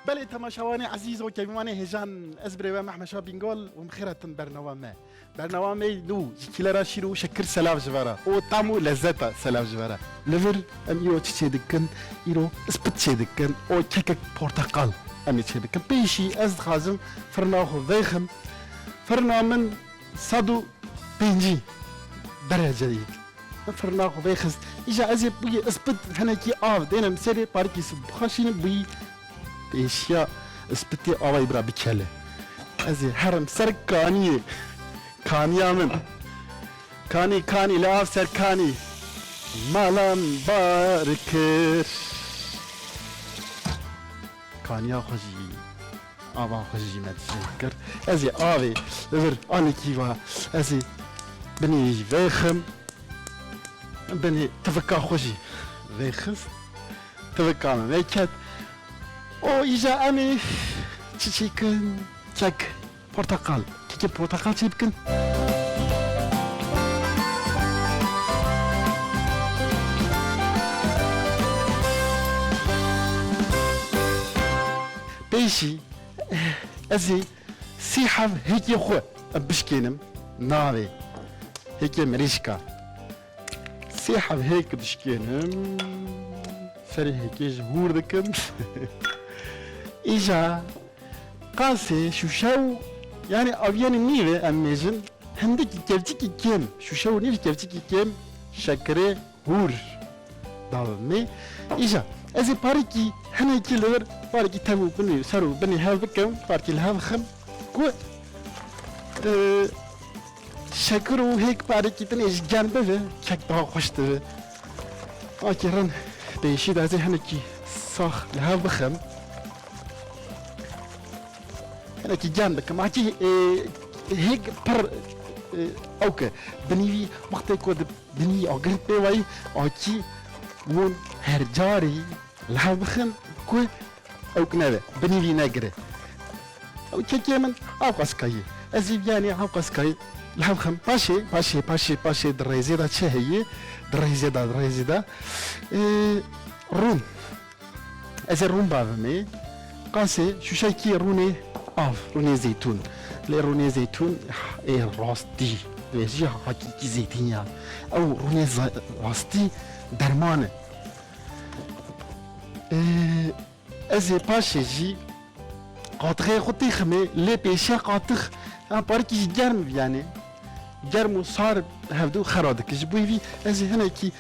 بله تماشاواني عزيز وكيماني هجان أزبري ومحمد شاب بنقول ومخيرة برنامج نو كيلرا شيرو شكر سلام جبارا وطعمو لذة سلام جبارا لفر أم يرو تشيدكن يرو اسبت تشيدكن أو كيكك بورتقال أم تشيدكن بيشي أزد خازم فرناخو ذيخم فرنامن صدو بينجي درجة ديك فرناخو ذيخز إجا أزي بي اسبت هناكي دينا مسيري باركي سبخاشين بي اشياء اسبتي اوای برا بکله از هرم سر کانی کانیامن کانی لاف سر کانی مالم بارکر کانیا خوشی آوا خوشی متذكر از آوی ور آنی کیوا از بنی ویخم بنی تفکا خوشی ویخف تفکا میکد O iyice ami çiçekin kek portakal keki portakal çipkin beşi ezi sihav heki xu bişkenim navi heki merişka sihav heki bişkenim seri heki jhur dikim إجا قاسي شو يعني أبيان النيفة أميجن هندك كيفتيكي كيم شو نيف كيفتيكي كيم شكري هور دالمي إجا أزي باركي هنا كيلور باركي تابو بني سارو بني هافكم باركي الهافخم كو شكرو هيك باركي تنيش جانبه كيك داو خوشته أكيران بيشي دازي هنا كي صاخ الهافخم أنا كي جانبك ما تي هيك بر أوكي بني وقت يكون بني أو قرب بواي أو كي مون هرجاري لهابخن كوي أو كنابه بني لي نجري أو كي من أو قسكاي أزيد يعني أو قسكاي لهابخن باشي دريزي دا شهية دريزي دا رون أزي رون بافمي قاسي شو شاي كي روني روني زيتون لي روني زيتون ايه راستي ويجي حقيقي زيتين او روني راستي درمان ازي باشي جي قاطغي خطي خمي لي بيشا قاطخ باركي جرم يعني جرم وصار هفدو خرادك جبوي في ازي هنا كي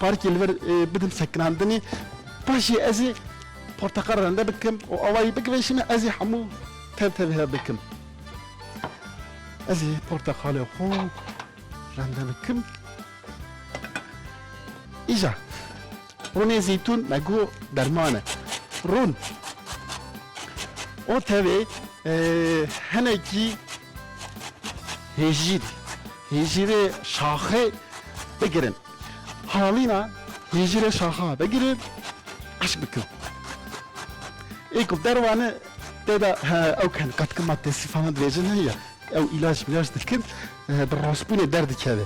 باركي الور بدم سكن عندني باشي ازي portakal rende bikim o avayı bikveşime ezi hamu tevtevihe bikim ezi portakalı ho rende bikim ija rune zeytun megu dermane run o tevi heneki hecire şahı begirin halina hecire şahı begirin aşk bikim إيكو دروانة تدا أو كان قد كما تسيفان ديجن هي أو علاج دكن بالراسبوني درد كذا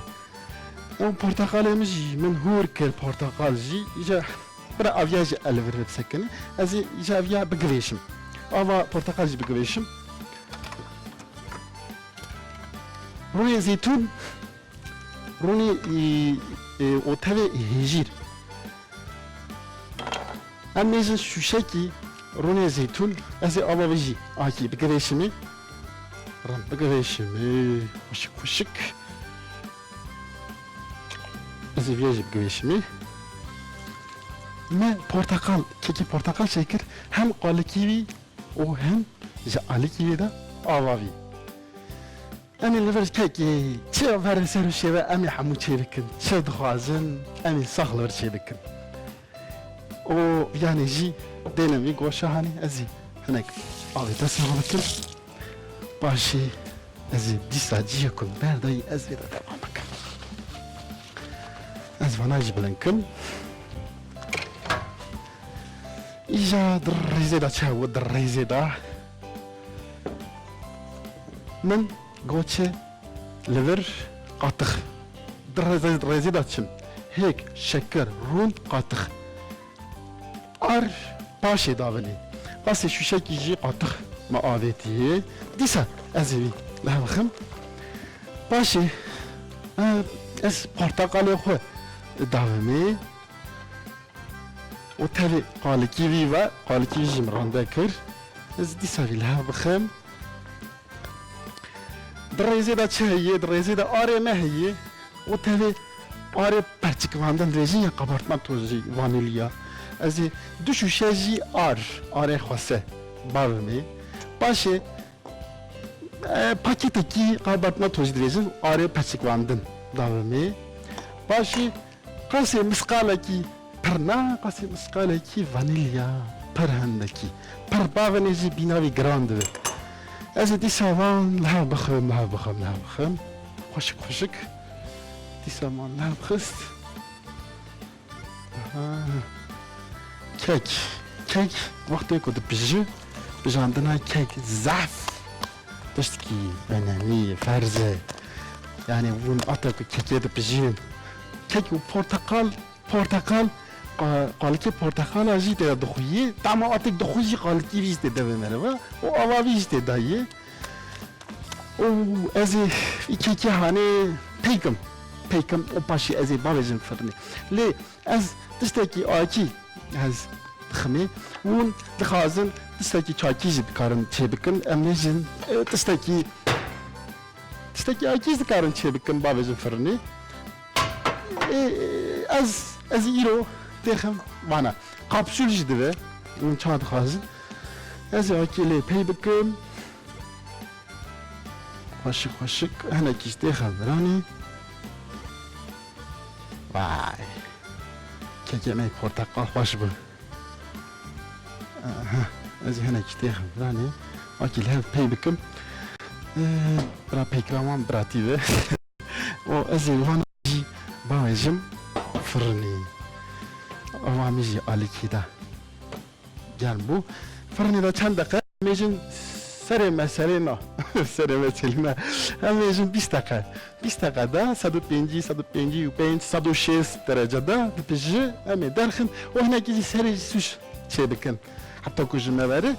أو برتقال مجي من هور كل برتقال جي إجا برا أفياج ألفر بسكن أزي إجا أفيا بقريشم أوا برتقال جي بقريشم روني زيتون روني أوتاوي هجير أميزن شوشاكي روني زيتون أزي أبا بيجي آكي بقريشمي رم بقريشمي وشك أزي بيجي بقريشمي ما portakal كيكي portakal شكر هم قال كيوي وهم جعل كيوي دا أبابي أمي اللي فرش كيكي تشا فارسيرو شيبا أمي حمو تشيبكن تشا دخوازن أمي صخلور تشيبكن و يعني جي دينا ميقو شاهاني ازي هناك اوي تسمع بكل باشي ازي ديسا جيكم بارداي ازي دا تمامك ازي فناجي بلنكم ايجا دريزي دا تشاو دريزي دا من قوتشي لفر قاطخ دريزي دا تشم هيك شكر رون قاطخ ار باشي داوني بس شوشك يجي قطخ ما آويتي ديسا أزوي لا بخم باشي اس برتقالي خو داومي وتالي قال كيفي قال كيفي جمران ذاكر از ديسا لا بخم دريزي دا هي دريزي دا آري ما هي وتالي آري برتك واندن دريزي قبرتمان توزي وانيليا ازي دو شوشاجي آري خواسه باومي باشي paketeki kabartma toz direzin araya persikvandın davami başı kase miskalaki perna kase miskalaki vanilya perhandaki per bavanezi binavi grande ez di savan la bakım hoşuk di savan la khist kek vakti ko de bijandına kek zaf تشتكي بنانية فرزة يعني ون أتاكو كيكي دا بجين كيكي وبورتقال قال كي بورتقال أجي دا دخوية تعمل أتاك دخوية قال كي فيش دا بمروا وأوا فيش دا داية وأزي كيكي هاني بيكم وباشي أزي بابجن فرني ليه أز تشتكي آكي أز خمي ون دخازن تستكي چاكيز دكارن تشبكن امنجن تستكي اكيز دكارن تشبكن بابجن فرني از يرو تخم وانا قابسول جدبه ون چاد خازن از اكيلي بيبكن خوشك هنا كيش تخم راني واي كيكي ماي بورتقال خوش بو از هنا كتير راني أكيد هذا بي بكم برا بي كرامان براتيبه وأزي وانا جي باوجم فرني وما يجي على كده جنبو فرني ده چند دقيقة ميجن سر مسألة ميجن 20 دقيقة ده 105 درجة ده بيجي أمي درخن وهنا كذي سر سوش شيء بكن حتى كوجمة بره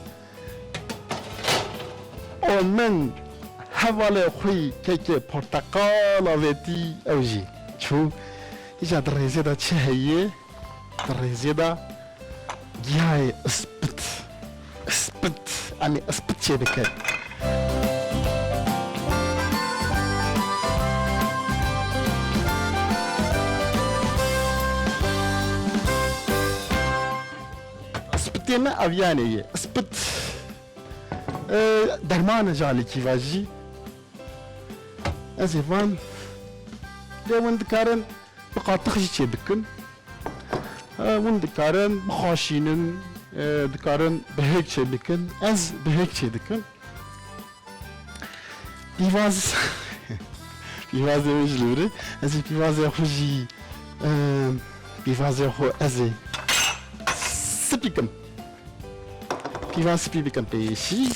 ومن حوالي خوي كيكي برتقال أوتي أوجي شو إجا دريزي دا هي دريزي دا جاي أثبت أني أثبت شيء بكن تيما أفيانية أثبت درمان جالي كيفاجي أزيفان لون دكارن بقاطخ شي بكن ون دكارن بخاشينن دكارن بهيك شي بكن از بهيك شي دكن بيواز وجلوري أزي بيواز يخرجي بيواز يخو أزي سبيكم بيواز بيبكم بيشي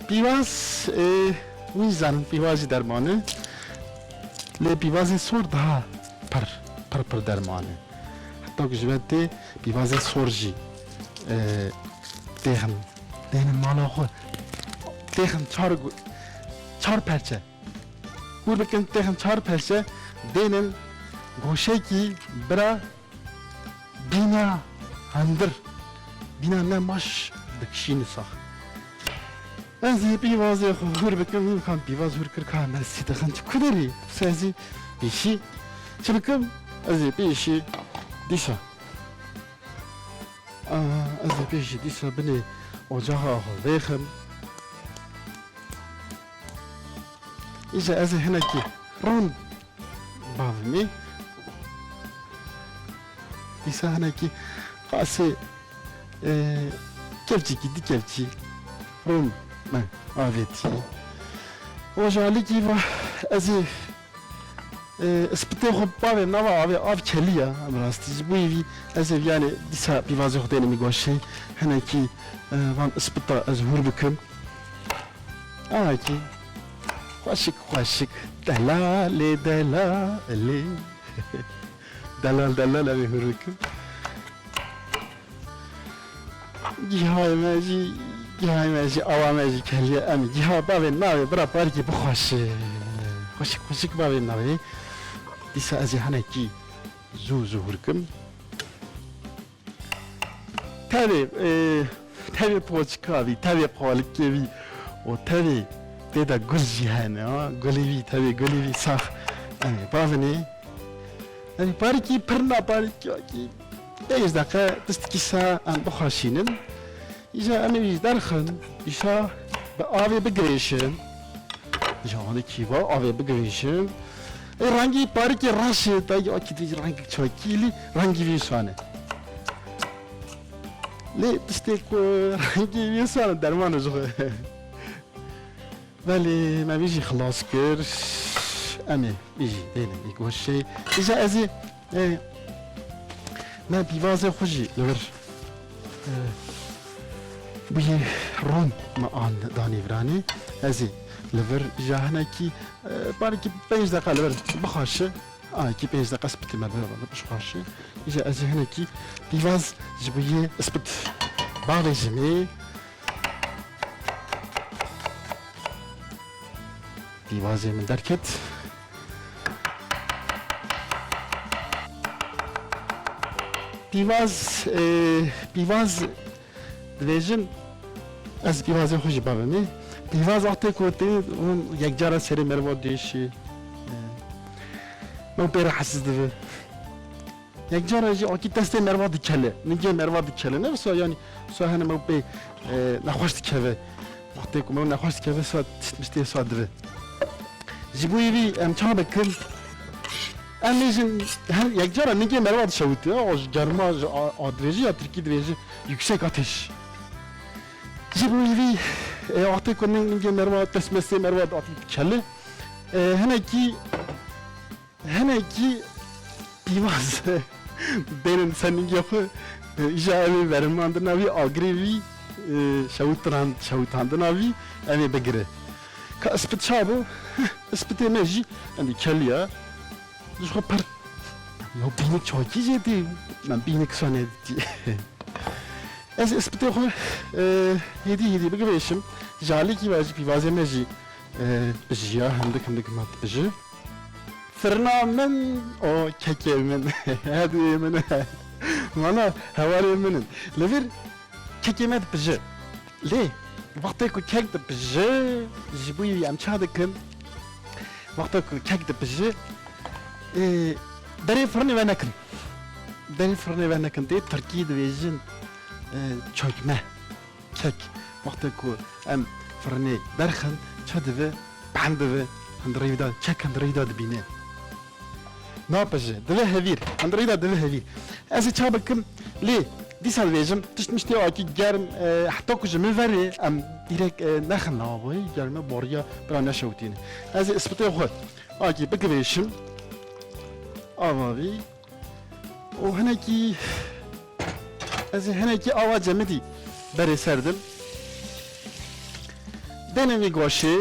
بيواز ويزان بيواز درمانه ل بيواز سور ده پر درمانه حتی که جوانته بيواز سورجي دهن مالا خو دهن چار پرچه ور بکن دهن چار پرچه دهن گوشه کی برا بina هندر بنا نماش دكشين صح أزي بيوازي خور بكم كان بيواز خور كركان نسي دخان تكودري سازي بيشي شبكم أزي بيشي ديشا أزي بيشي ديشا بني وجهها خذيخم إجا أزي هناكي رون بعضني ديشا هناكي قاسي كيفجي كيدي كيفجي روم ما افيتي وجالي كيفا ازي اسبتي خبابي نوا افي اف تشليا براستي بويفي ازي يعني ديسا بيفازي خديني ميغوشي هناكي فان اسبتا ازهور بكم كي خوشك دلالي دلال ابي هوركم جیهای ماجی آوا ماجی کلی امی جیها باوی ناوی برا پارکی بخوشه خوشک باوی ناوی دیسا ازی هنکی زو هرکم تابی پوچکاوی تابی پالکیوی و تابی دیدا گل جیهانه گلیوی تابی گلیوی ساخ امی باوی امی پارکی پرنا پارکی Beş dakika dıştıkisa an buxaşinin. İşte emi derxin, işte abi bir girişim. İşte onu kiva abi bir girişim. Rangi parki raşı da ya ki rangi çakili rangi visane. Le işte ko rangi visane derman uzun. Veli ma biji خلاص kır. Emi biji değil bir şey. İşte azı ما بيفازي خوشي لغر بي رون ما آن داني فراني هزي لغر جاهنا كي باركي 5 دقيقة لغر بخاشي كي 5 دقيقة سبتي ما باش خاشي إجا أزي هنا كي بيفاز جبوية سبت باغي جمي بيفازي من دركت پیواز دویژن از پیواز خوشی بابمی پیواز وقتی کوتی اون یک جاره سری مروا دیشی من پیره حسیز دوی یک جاره جی آکی دسته مروا دیکله نگه مروا دیکله نه بسا یعنی سو هنه من پی نخواست که وقتی که من نخواست که سو مستی سو دوی جیبوی بی امتحان بکن Anlayın, یک جارا نگه مراد شویده، از گرما آدرژی یا ترکی درجه yüksek ateş. Jibuivi, artık onun nige mervad, tesmesi mervad atıp kelle. Hene ki pivaz, benim senin yapı, icabı vermandı navi agrevi, şavutrandı navi, evi begire. Ka ispit şabu, ispit emeji, yani kelle ya. جو پر یا بینک چاکی جدی من بینک سانه دی از اسپیت خو هدی بگویشم جالی کی واجی پیوازه مجی بجیا هندک مات بجی فرنا من او ککی من هدی من وانا هواری من لفر ککی مات بجی لی وقتی کو کک بجی جبوی ام چادکن وقتی کو کک بجی دری فرنی و نکن دی ترکی دویجن چاکمه کک وقتی که ام فرنی درخن چاده و بنده و هندریدا چک هندریدا دبینه ناپجه دوه هویر هندریدا دوه هویر از چابکم لی دیسال ویجم تشمشتی آکی گرم حتی کجا میوری ام دیرک نخن نابوی گرمه باریا برا نشوتینه از اسپتی خود آکی بگویشم آوایی و هنکی آوا جمدی بری سردم دنمی گوشه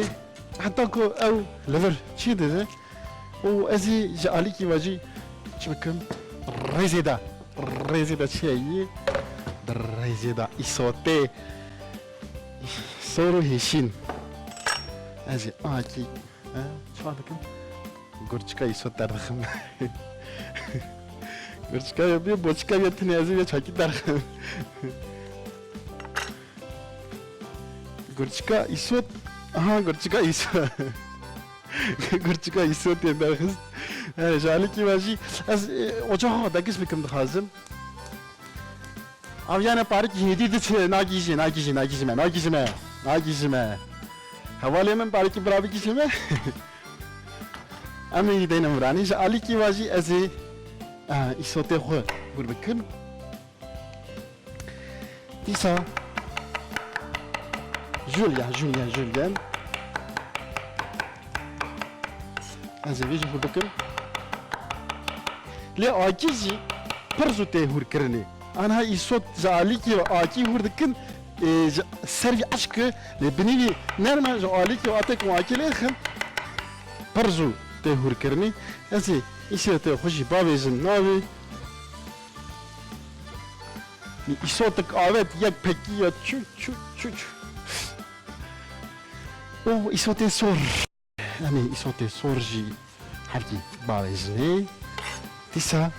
حتی که او لور چی دیده و ازی جالی کی واجی چی بکن ریزیدا چیه ریزیدا ایسوته سورو هیشین ازی آکی چی بکن گرچکا ایسوت دردخم گرچکا یا بوچکا یا تنیازی یا چاکی درخم گرچکا ایسوت گرچکا ایسوت یا درخست جالی کی باشی از اجاها دکس بکم دخازم اب یعنی پارک هیدی دیچه ناگیزمه حوالی من پارکی برابی کیشمه اما یه نمرانی جالی کی باشی ازی ایسوته خود گر بکن دیسا جولیان از ویژه گر بکن لی آکیزی پرزوته هر کرنه آنها ایسوت جالی کی آکی هر دکن سری عشق لبنیوی نرمه جالی کی آتک واکیله خن پرزو ته هر کرنه ازی ایسوته خوشی باویزن ناوی İsotek avet yek peki ya çü. O isote sor. Yani isote sorji herki bağızını. Disa.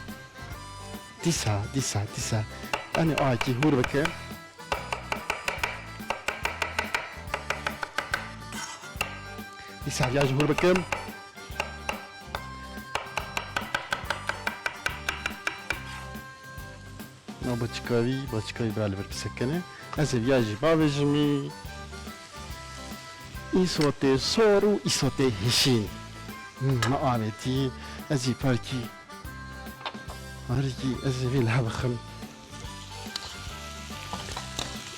Yani o aki hur bakayım. Disa yaj hur bakayım. Бачкави брали върписъкане. Аз се вяжи бавежи ми. Исоте сору, исоте хишин. Маамети, ази парки. Арки, ази вил хабхам.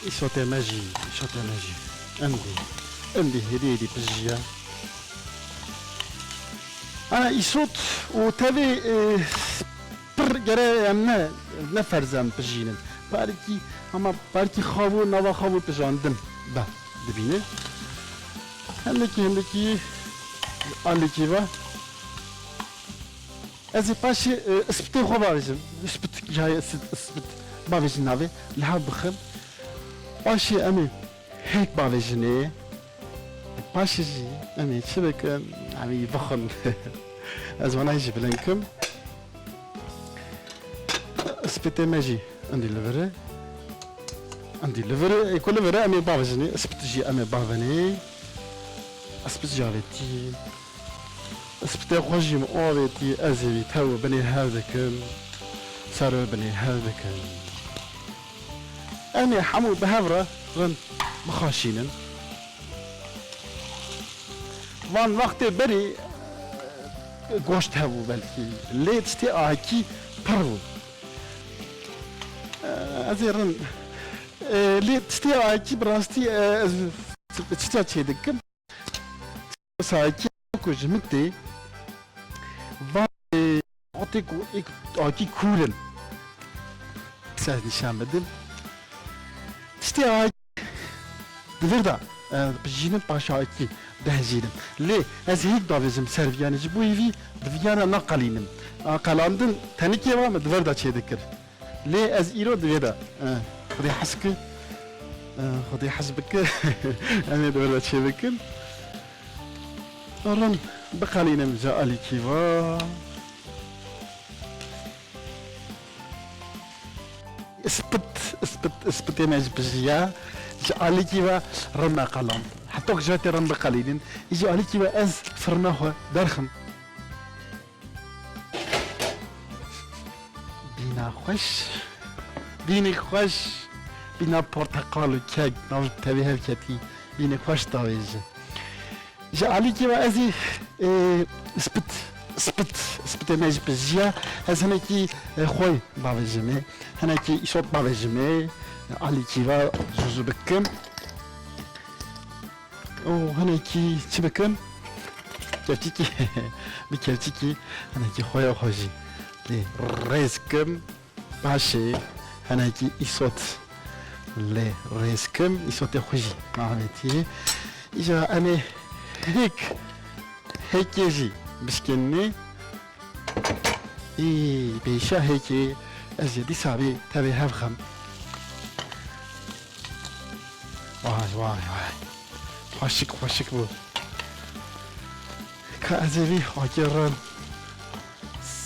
Исоте мажи. عندي هديدي بجيا. أنا إسوت وتبي gere emne ne ferzem pijinin. Belki xavu nava xavu pijandim. Ben dibine. Hendeki aliki va. Ez paşi ispite xavavizim. İspit jay ispit bavizin navi. Lha bixim. Paşi emi hek bavizini. Paşi emi çibekim emi bixim. Ez bana hiç bilenkim. اسبتي ماجي عندي ليفري كل ليفري امي بافجني اسبت جي امي بافني اسبت جافيتي اسبتي خوجي مؤويتي ازيبي تو بني هذاكم صاروا بني هذاكم امي حمو بهبره غن مخاشينن وان وقت بري گوشت هبو بلكي ليتستي اكي برو أزيرن لي تستيع كي براستي تستيع تشيدكم سايكي كوجمتي va أعطيكو أكي كولن ساز نشان بدل تستيع دفردا بجينن باشا أكي دهجينن لي از هيك دافزم سيرفياني جبوي في دفيانا نقلينم قلاندن تنكي ما دفردا تشيدكر ليه از ايرو دويدا خدي حسبك انا دابا هادشي بكن رن بقى لينا مجا الي كيفا اثبت انا جبجيا جا الي كيفا رنا قلم حتى جاتي رن بقى لينا يجي الي كيفا از فرناه درخم بینی خوش بینا پرتقال و کگ ناو تبی هفکتی بینی خوش داویجه جا علی که با ازی اسپت میج بجیا از هنه کی خوی باویجمه هنه کی ایشوت باویجمه علی که با جوزو بکم او هنه کی چی بکم کفتی کی هنه کی خوی خوشی رزقم باشه هناكي إصوت لي رزقم إصوت خوشي معامتي إجا أنا هيك يجي بسكني بيشا هيك أزيدي صعبي تبي هفخم واي خوشك بو كأزيبي وكرن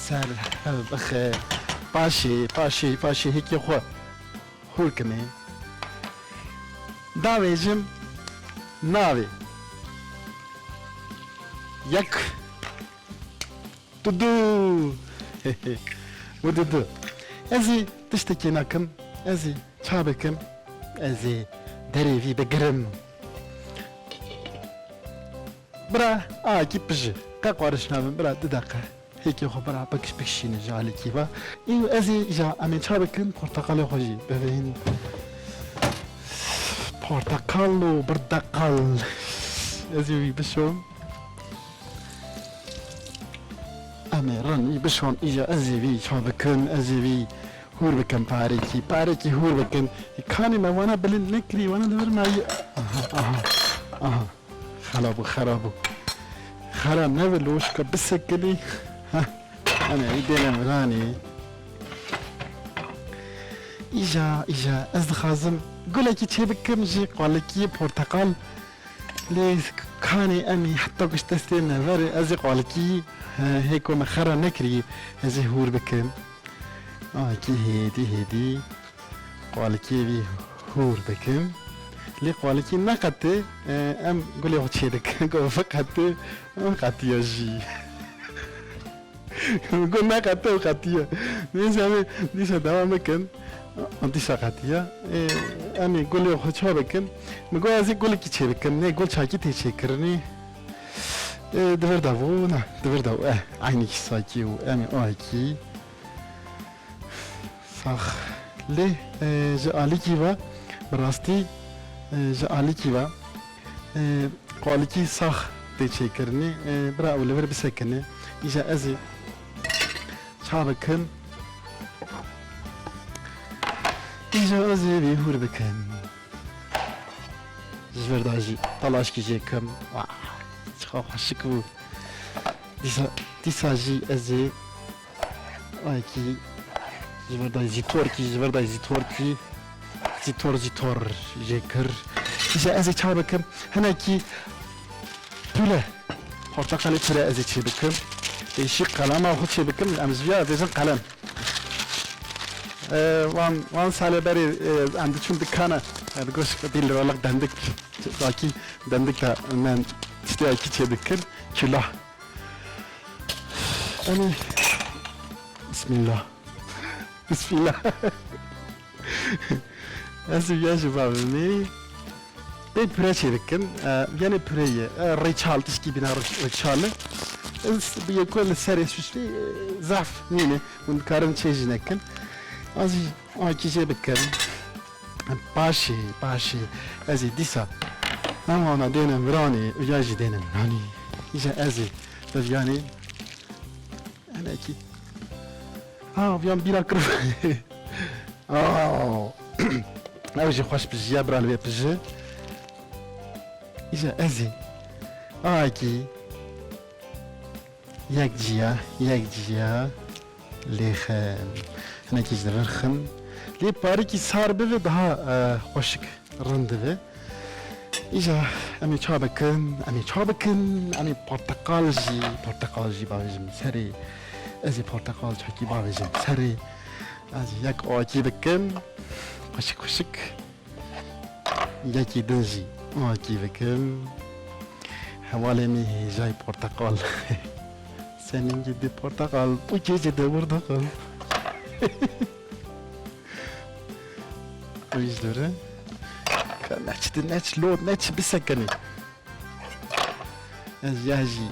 سال بخير باشي هيك خو هول كمان داويجم ناوي يك تدو وددو ازي تشتكيناكم ازي شابكم ازي دريفي بقرم برا كي بجي كاقوارشنا برا دداقه هيك خبر بكشين جالي كيفا إيو أزي جا أمين شابكن برتقال خوجي ببين برتقال برتقال أزي بشون أميران بشون إجا أزي بي شابكن أزي بي هور بكن باريكي هور بكن كاني ما وانا بلن نكري وانا دور معي خرابو خراب نبلوش كبسكلي أنا عيدنا مراني إيجا أز خازم قولك تشبكم جي قالكي برتقال لي كاني أمي حتى قش تستينا فري أزي قالكي هيكو مخرا نكري أزي هور بكم كي هيدي قالكي بي هور بكم لي قالكي نقطة أم قولي وتشيدك قول فقط قطية جي قول نقطة وقطية ديسا دوامكن أنتي ساقطية أمي قولي وتشابكن مقول أزي قولي كي تشيبكن ني قول شاكي تشيكرني دفر دافونا دفر داو عيني ساكي وأمي أوكي صح ليه جالي كيفا براستي جالي كيفا قالكي صح تشيكرني برا ولفر بسكني إيجا أزي شابكن إيجا أزي بيهور بكن جفر داجي طلاش كي جيكم شخاف حشكو ديسا جي أزي كي جفر داي زيتوركي زيتور جيكر إيجا أزي شابكن هنا كي بولا portakali püre ezici büküm. Değişik kalem avuç şey büküm. Amzviya dizin kalem. Van sale beri andı çün dükkana. Goş 1 liralık dandik. Zaki dandik da men işte iki şey büküm. Kilo. Ani Bismillah. Amzviya cevabını bir püre çevirken, yani püreyi reçal tişki bina reçalı, bir kol seri süslü zaf nene, und karın çejinekken, azı aki çevirken, başı, azı disa, ama ona denem rani, uyajı denem rani, işte azı, yani, ki, bir an bir akır, avcı hoş bir jabral ve pıcı. إجا أزي كي ياك جيا ليخن هنا كي جرخن لي باري كي صار بي daha خوشك رندبي إجا أمي çabakın أمي portakalji babacım seri أزي portakal çaki babacım seri أزي ياك أوكي بكن خوشك ياكي دنجي كيفكم حوالي جاي برتقال senin gibi portakal bu gece de portakal o yüzden neç bir sakını az yaji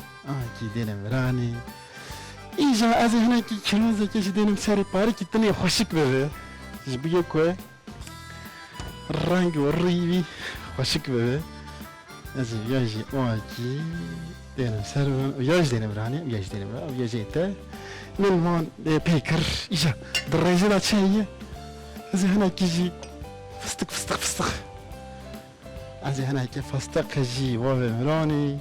gidelim rani İyice az hına ki kiloza geçidelim seri pari kitne hoşik bebe jibiye koy rangi orrivi hoşik bebe az yaji ki denem servan yaji denem rani yaji ete من بيكر إيجا دريجة لا تشيء هذي هنا كيجي فستق هذي هنا كي فستق كيجي وابي ملوني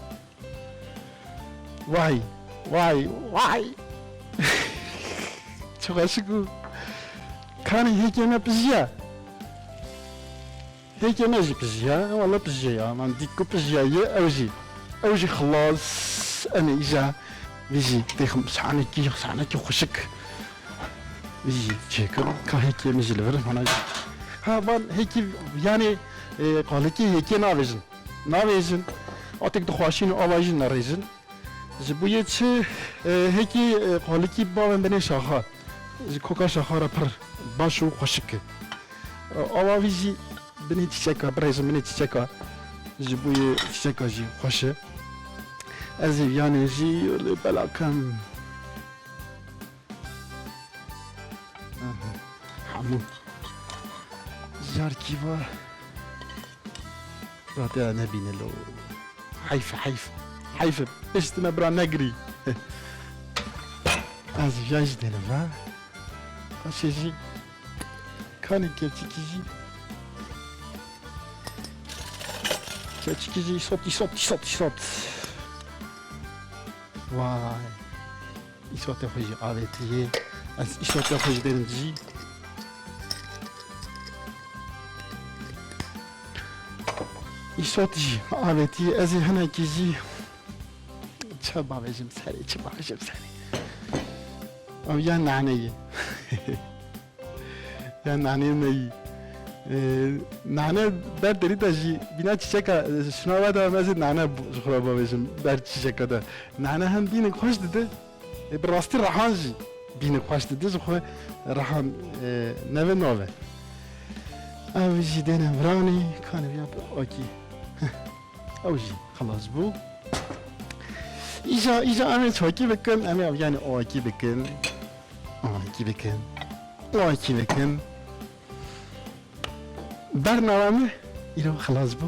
واي شو غاشكو كان هيك أنا بجيا هيك أنا جي بجيا والله بجيا ما نديكو بجيا أوجي خلاص أنا إيجا بيجي تيخم سعنكي خشك بيجي تشيكر كان هيك ميجي لفر هنا ها بان هيك يعني قالكي هيك نافيجن أعتقد خواشين أواجن ناريجن جبوية هيك قالكي بابن بني شاخا كوكا شاخا رابر باشو خشك أواجي بني تشيكا بريزن بني تشيكا جبوية تشيكا جي خوشه أزي يعني جي بلاكم حمود جار كيفا راتي أنا بين له حيفة إيش تنبرا نجري أزي جاي دينا أشي جي كان كيجي صوت واي يسوى تخرج عادتي يسوى تخرج دنجي ایسات جی آبتی از هنه کی جی چه باوجم سری چه باوجم سری او یا نعنی یا نعنی می نعنی بر دری داشی بینا چیچه شنو ودا مزید نعنی خورا باوجم بر چیچه کده نعنی هم بین خوش دیده براستی رحان جی بین خوش دیده خو رحان نوه نوه او جی دینم برانی کانه بیا اوکی او جی خلاص بو ایجا امی چاکی بکن امی او یعنی اوکی بکن اوکی بکن برنامه ایرو خلاص بو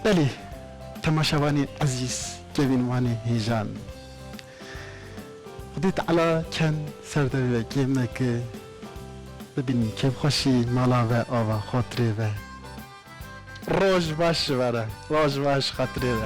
بله تماشاوانی عزیز کبین وانی هیجان خدای تعالی کن سردوی و کم که ببینی که خوشی مالا و آوا خاطره و روش باش بره روش باش خاطره و